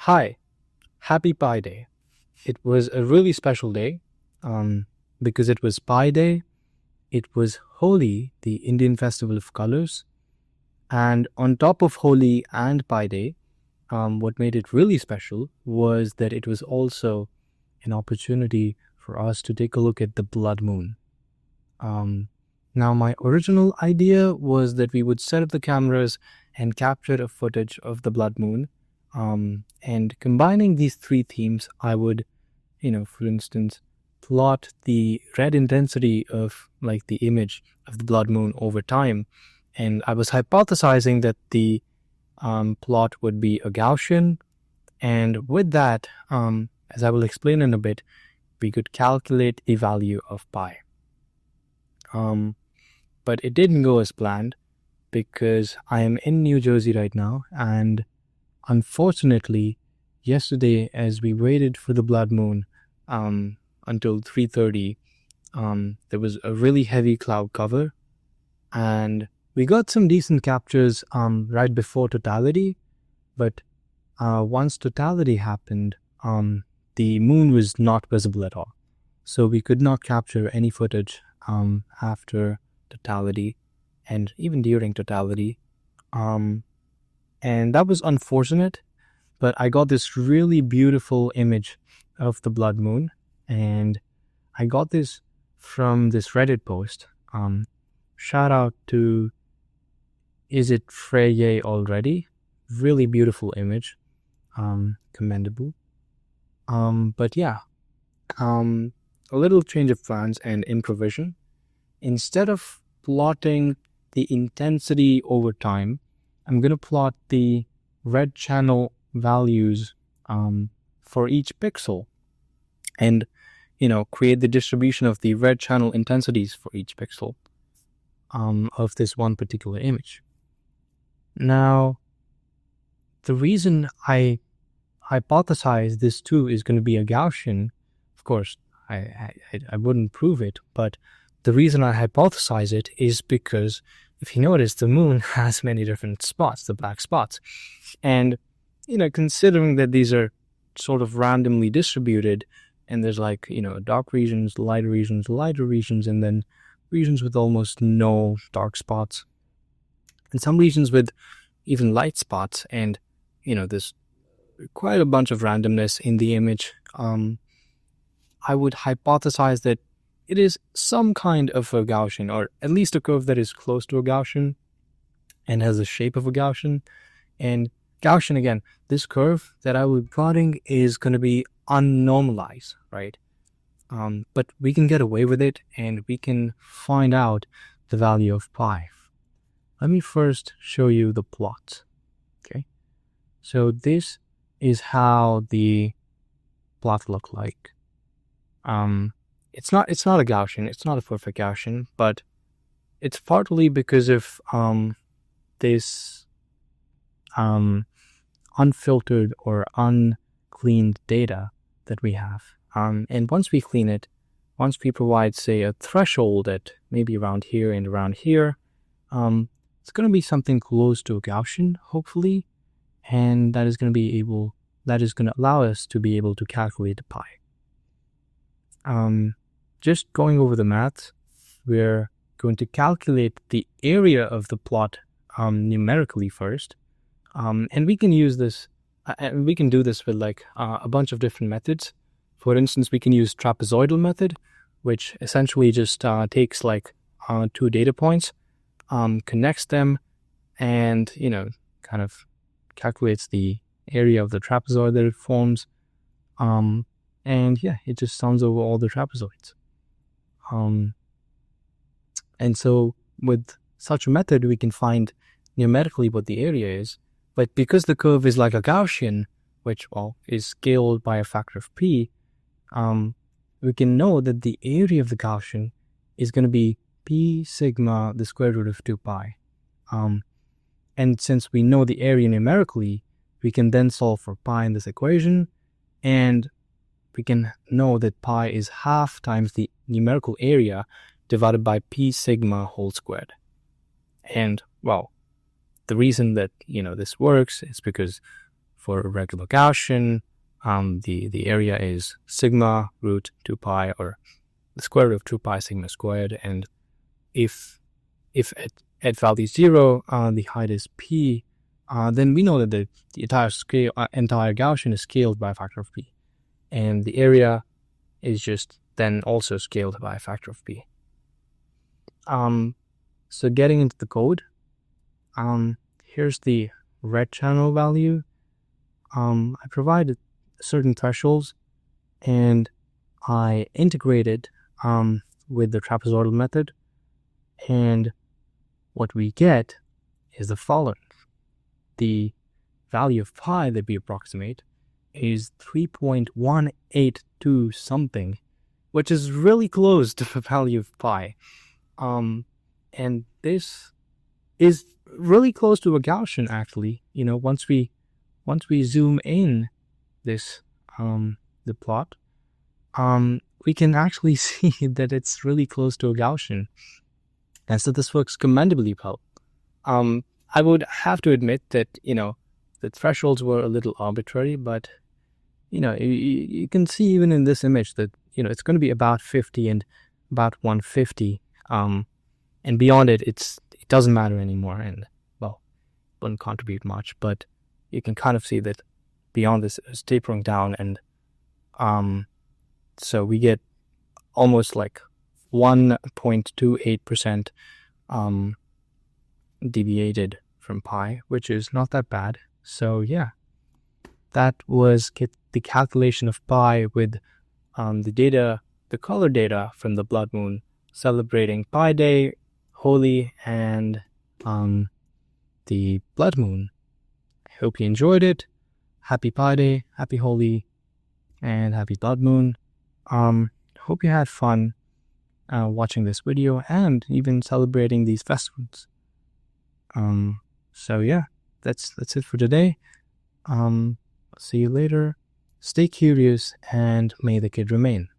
Hi, happy Pi Day. It was a really special day because it was Pi Day, it was Holi, the Indian festival of colors, and on top of Holi and Pi Day, what made it really special was that it was also an opportunity for us to take a look at the blood moon. Now, my original idea was that we would set up the cameras and capture a footage of the blood moon. And combining these three themes, I would, for instance, plot the red intensity of like the image of the blood moon over time. And I was hypothesizing that the plot would be a Gaussian. And with that, as I will explain in a bit, we could calculate the value of pi. But it didn't go as planned because I am in New Jersey right now, and unfortunately, yesterday as we waited for the blood moon until 3:30, there was a really heavy cloud cover, and we got some decent captures right before totality, but once totality happened, the moon was not visible at all. So we could not capture any footage after totality and even during totality. And that was unfortunate, but I got this really beautiful image of the blood moon, and I got this from this Reddit post. Shout out to Is It Freye Already? Really beautiful image. Commendable. But yeah, a little change of plans and improvision. Instead of plotting the intensity over time, I'm going to plot the red channel values for each pixel and, create the distribution of the red channel intensities for each pixel of this one particular image. Now, the reason I hypothesize this too is going to be a Gaussian, of course, I wouldn't prove it, but the reason I hypothesize it is because if you notice, the moon has many different spots, the black spots. And, considering that these are sort of randomly distributed, and there's dark regions, lighter regions, and then regions with almost no dark spots, and some regions with even light spots, and, there's quite a bunch of randomness in the image. I would hypothesize that it is some kind of a Gaussian, or at least a curve that is close to a Gaussian and has the shape of a Gaussian. And Gaussian, again, this curve that I will be plotting is going to be unnormalized, right? But we can get away with it, and we can find out the value of pi. Let me first show you the plot. Okay, so this is how the plot look like. It's not a Gaussian, it's not a perfect Gaussian, but it's partly because of this unfiltered or uncleaned data that we have. And once we clean it, once we provide, say, a threshold at maybe around here and around here, it's going to be something close to a Gaussian, hopefully, and that is going to allow us to be able to calculate the pi. Just going over the math, we're going to calculate the area of the plot numerically first, and we can use this. We can do this with a bunch of different methods. For instance, we can use trapezoidal method, which essentially just takes two data points, connects them, and kind of calculates the area of the trapezoid that it forms. And yeah, it just sums over all the trapezoids. And so with such a method, we can find numerically what the area is. But because the curve is like a Gaussian, which, is scaled by a factor of p, we can know that the area of the Gaussian is going to be p sigma the square root of 2 pi. And since we know the area numerically, we can then solve for pi in this equation, and we can know that pi is half times the numerical area divided by p sigma whole squared. And, the reason that, this works is because for a regular Gaussian, the area is sigma root 2 pi, or the square root of 2 pi sigma squared. And if at value 0, the height is p, then we know that the entire Gaussian is scaled by a factor of p, and the area is just then also scaled by a factor of p. So getting into the code, here's the red channel value. I provided certain thresholds, and I integrated with the trapezoidal method, and what we get is the following. The value of pi that we approximate is 3.182 something, which is really close to the value of pi. And this is really close to a Gaussian, actually. Once we zoom in this the plot, we can actually see that it's really close to a Gaussian, and so this works commendably well. I would have to admit that the thresholds were a little arbitrary, but you can see even in this image that it's going to be about 50 and about 150, and beyond it doesn't matter anymore, and well, wouldn't contribute much. But you can kind of see that beyond this is tapering down, and so we get almost like 1.28% deviated from pi, which is not that bad. So yeah, that was the calculation of pi with the color data from the Blood Moon, celebrating Pi Day, Holi, and the Blood Moon. I hope you enjoyed it. Happy Pi Day, happy Holi, and happy Blood Moon. Hope you had fun watching this video and even celebrating these festivals. So yeah, that's it for today. See you later. Stay curious, and may the kid remain.